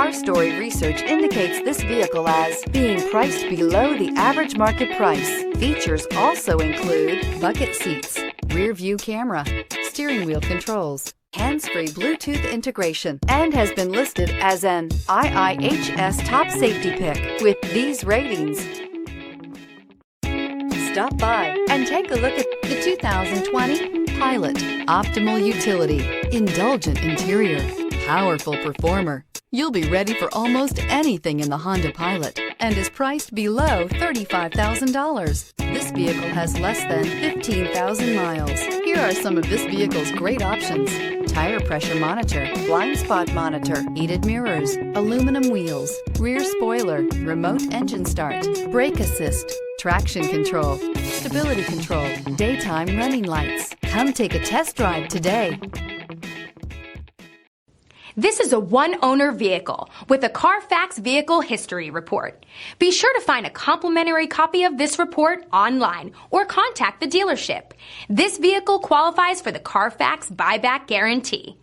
Car Story research indicates this vehicle as being priced below the average market price. Features also include bucket seats, rear view camera, steering wheel controls, hands-free Bluetooth integration, and has been listed as an IIHS top safety pick with these ratings. Stop by and take a look at the 2020 Pilot. Optimal utility, indulgent interior, powerful performer. You'll be ready for almost anything in the Honda Pilot and is priced below $35,000. This vehicle has less than 15,000 miles. Here are some of this vehicle's great options: tire pressure monitor, blind spot monitor, heated mirrors, aluminum wheels, rear spoiler, remote engine start, brake assist, traction control, stability control, daytime running lights. Come take a test drive today. This is a one-owner vehicle with a Carfax Vehicle History Report. Be sure to find a complimentary copy of this report online or contact the dealership. This vehicle qualifies for the Carfax Buyback Guarantee.